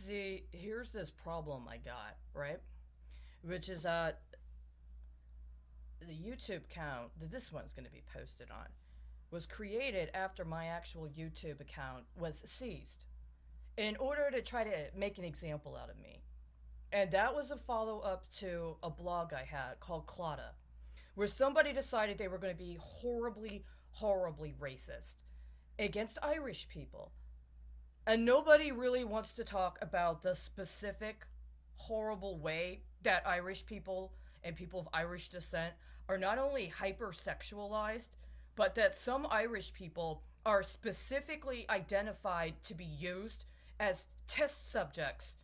See, here's this problem I got, right? Which is the YouTube account that this one's going to be posted on was created after my actual YouTube account was seized in order to try to make an example out of me. And that was a follow up to a blog I had called Claudia, where somebody decided they were going to be horribly, horribly racist against Irish people. And nobody really wants to talk about the specific horrible way that Irish people and people of Irish descent are not only hypersexualized, but that some Irish people are specifically identified to be used as test subjects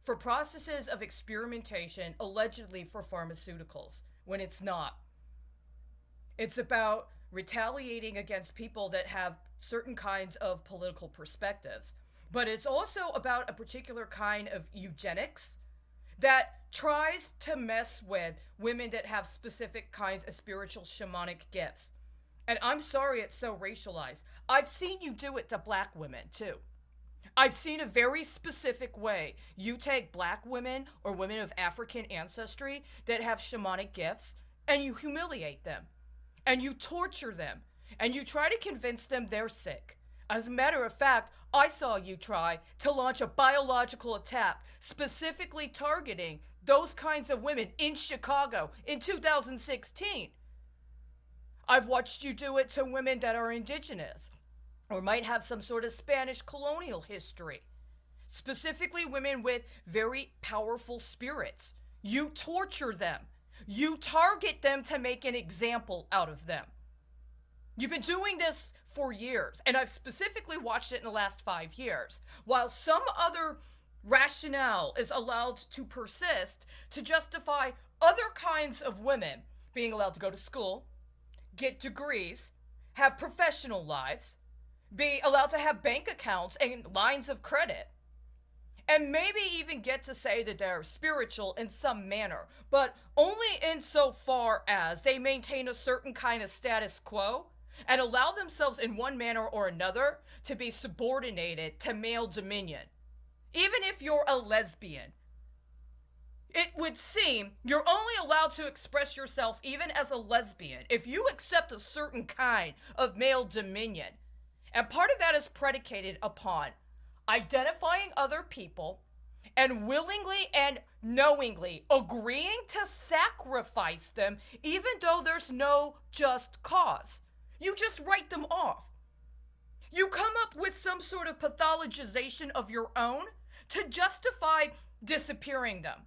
for processes of experimentation allegedly for pharmaceuticals when it's not. It's about retaliating against people that have certain kinds of political perspectives. But it's also about a particular kind of eugenics that tries to mess with women that have specific kinds of spiritual shamanic gifts. And I'm sorry it's so racialized. I've seen you do it to black women too. I've seen a very specific way you take black women or women of African ancestry that have shamanic gifts and you humiliate them and you torture them and you try to convince them they're sick. As a matter of fact, I saw you try to launch a biological attack specifically targeting those kinds of women in Chicago in 2016. I've watched you do it to women that are indigenous or might have some sort of Spanish colonial history, specifically women with very powerful spirits. You torture them. You target them to make an example out of them. You've been doing this for years, and I've specifically watched it in the last 5 years, while some other rationale is allowed to persist to justify other kinds of women being allowed to go to school, get degrees, have professional lives, be allowed to have bank accounts and lines of credit, and maybe even get to say that they're spiritual in some manner, but only insofar as they maintain a certain kind of status quo and allow themselves in one manner or another to be subordinated to male dominion. Even if you're a lesbian, it would seem you're only allowed to express yourself even as a lesbian if you accept a certain kind of male dominion. And part of that is predicated upon identifying other people and willingly and knowingly agreeing to sacrifice them even though there's no just cause. You just write them off. You come up with some sort of pathologization of your own to justify disappearing them,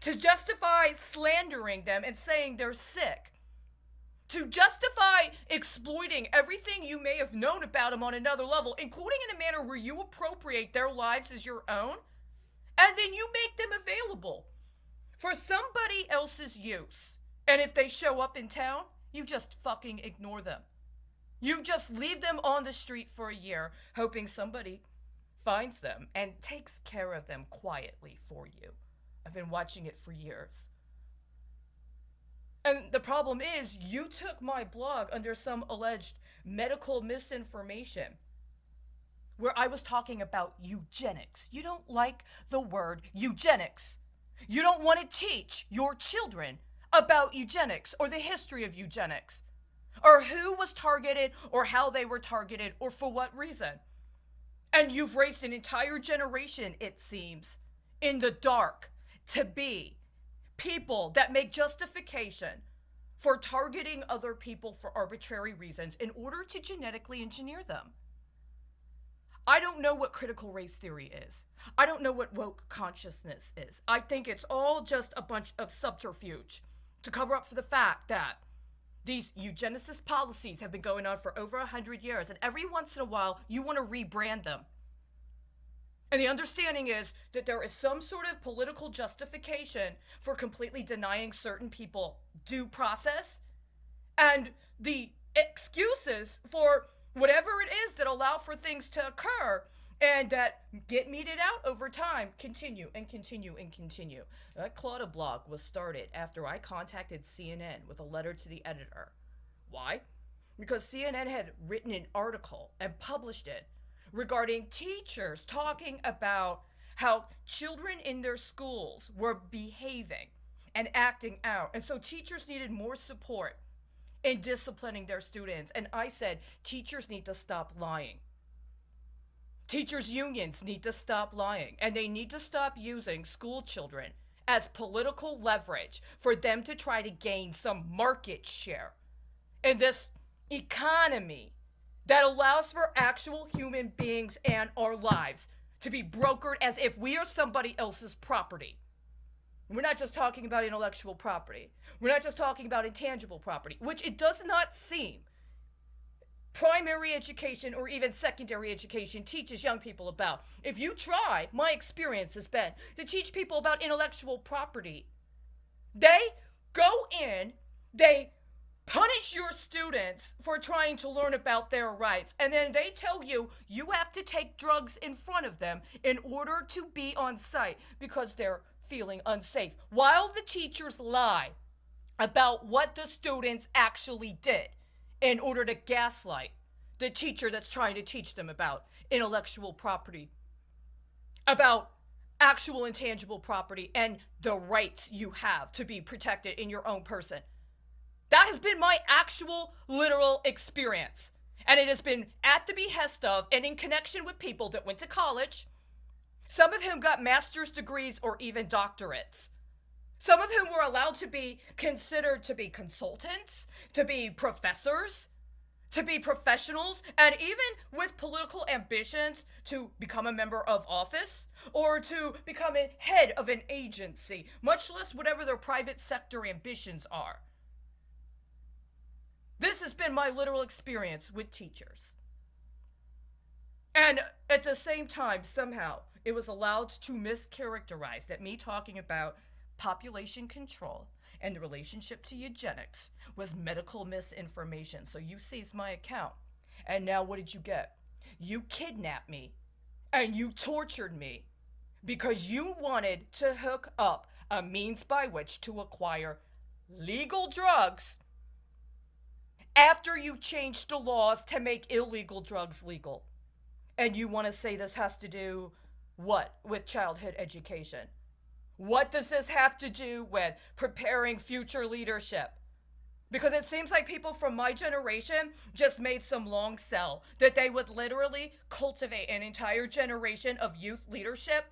to justify slandering them and saying they're sick, to justify exploiting everything you may have known about them on another level, including in a manner where you appropriate their lives as your own, and then you make them available for somebody else's use. And if they show up in town, you just fucking ignore them. You just leave them on the street for a year, hoping somebody finds them and takes care of them quietly for you. I've been watching it for years. And the problem is, you took my blog under some alleged medical misinformation where I was talking about eugenics. You don't like the word eugenics. You don't want to teach your children about eugenics or the history of eugenics, or who was targeted, or how they were targeted, or for what reason. And you've raised an entire generation, it seems, in the dark to be people that make justification for targeting other people for arbitrary reasons in order to genetically engineer them. I don't know what critical race theory is. I don't know what woke consciousness is. I think it's all just a bunch of subterfuge to cover up for the fact that these eugenicist policies have been going on for over 100 years, and every once in a while, you want to rebrand them. And the understanding is that there is some sort of political justification for completely denying certain people due process, and the excuses for whatever it is that allow for things to occur and that get meted out over time continue and continue and continue. That Claudia blog was started after I contacted CNN with a letter to the editor. Why? Because CNN had written an article and published it regarding teachers talking about how children in their schools were behaving and acting out. And so teachers needed more support in disciplining their students. And I said, teachers need to stop lying. Teachers' unions need to stop lying. And they need to stop using school children as political leverage for them to try to gain some market share in this economy that allows for actual human beings and our lives to be brokered as if we are somebody else's property. We're not just talking about intellectual property. We're not just talking about intangible property, which it does not seem primary education or even secondary education teaches young people about. If you try, my experience has been to teach people about intellectual property, they go in, they punish your students for trying to learn about their rights, and then they tell you you have to take drugs in front of them in order to be on site because they're feeling unsafe, while the teachers lie about what the students actually did in order to gaslight the teacher that's trying to teach them about intellectual property, about actual intangible property, and the rights you have to be protected in your own person. That has been my actual literal experience. And it has been at the behest of and in connection with people that went to college, some of whom got master's degrees or even doctorates. Some of whom were allowed to be considered to be consultants, to be professors, to be professionals, and even with political ambitions to become a member of office or to become a head of an agency, much less whatever their private sector ambitions are. This has been my literal experience with teachers. And at the same time, somehow, it was allowed to mischaracterize that me talking about population control and the relationship to eugenics was medical misinformation. So you seized my account. And now what did you get? You kidnapped me and you tortured me because you wanted to hook up a means by which to acquire legal drugs after you changed the laws to make illegal drugs legal. And you want to say this has to do what with childhood education? What does this have to do with preparing future leadership? Because it seems like people from my generation just made some long sell that they would literally cultivate an entire generation of youth leadership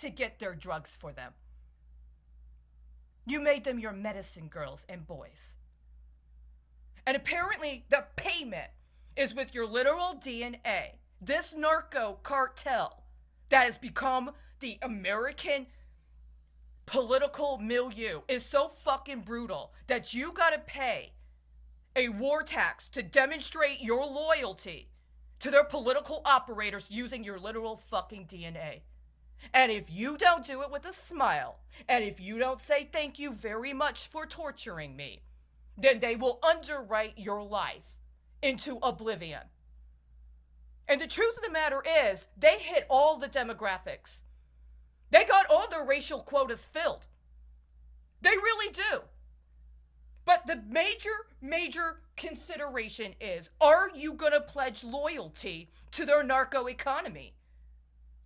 to get their drugs for them. You made them your medicine girls and boys. And apparently the payment is with your literal DNA. This narco cartel that has become the American political milieu is so fucking brutal that you gotta pay a war tax to demonstrate your loyalty to their political operators using your literal fucking DNA. And if you don't do it with a smile, and if you don't say thank you very much for torturing me, then they will underwrite your life into oblivion. And the truth of the matter is, they hit all the demographics. They got all their racial quotas filled. They really do. But the major consideration is, are you going to pledge loyalty to their narco economy?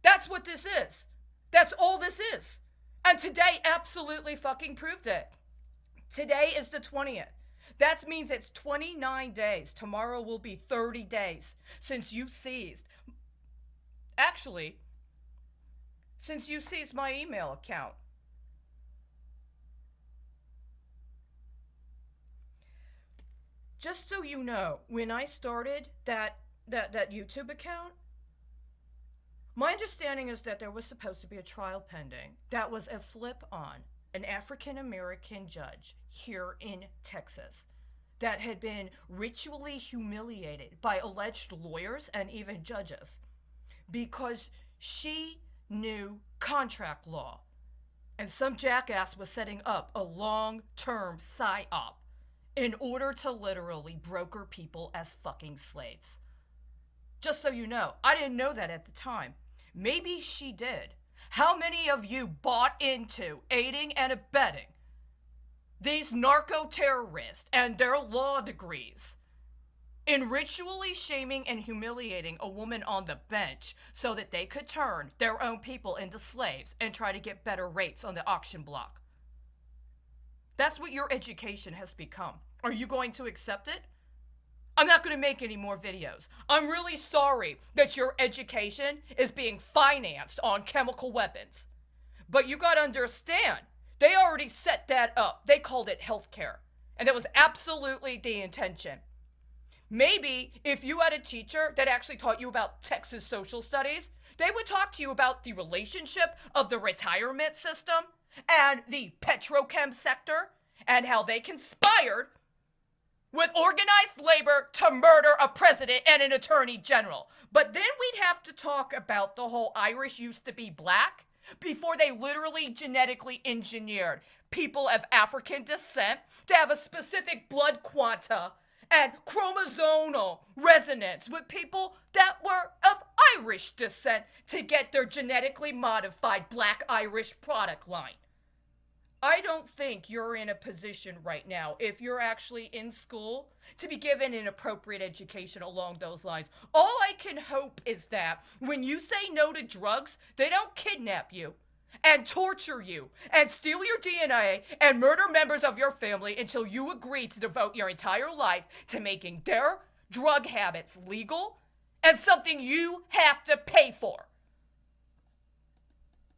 That's what this is. That's all this is. And today absolutely fucking proved it. Today is the 20th. That means it's 29 days. Tomorrow will be 30 days since you seized. Actually, since you seized my email account. Just so you know, when I started that YouTube account, my understanding is that there was supposed to be a trial pending that was a flip on an African American judge here in Texas that had been ritually humiliated by alleged lawyers and even judges because she knew contract law. And some jackass was setting up a long-term psyop in order to literally broker people as fucking slaves. Just so you know, I didn't know that at the time. Maybe she did. How many of you bought into aiding and abetting these narco-terrorists and their law degrees in ritually shaming and humiliating a woman on the bench so that they could turn their own people into slaves and try to get better rates on the auction block. That's what your education has become. Are you going to accept it? I'm not going to make any more videos. I'm really sorry that your education is being financed on chemical weapons. But you got to understand, they already set that up. They called it healthcare. And that was absolutely the intention. Maybe if you had a teacher that actually taught you about Texas social studies, they would talk to you about the relationship of the retirement system and the petrochem sector and how they conspired with organized labor to murder a president and an attorney general. But then we'd have to talk about the whole Irish used to be black before they literally genetically engineered people of African descent to have a specific blood quanta and chromosomal resonance with people that were of Irish descent to get their genetically modified black Irish product line. I don't think you're in a position right now, if you're actually in school, to be given an appropriate education along those lines. All I can hope is that when you say no to drugs, they don't kidnap you and torture you and steal your DNA and murder members of your family until you agree to devote your entire life to making their drug habits legal and something you have to pay for.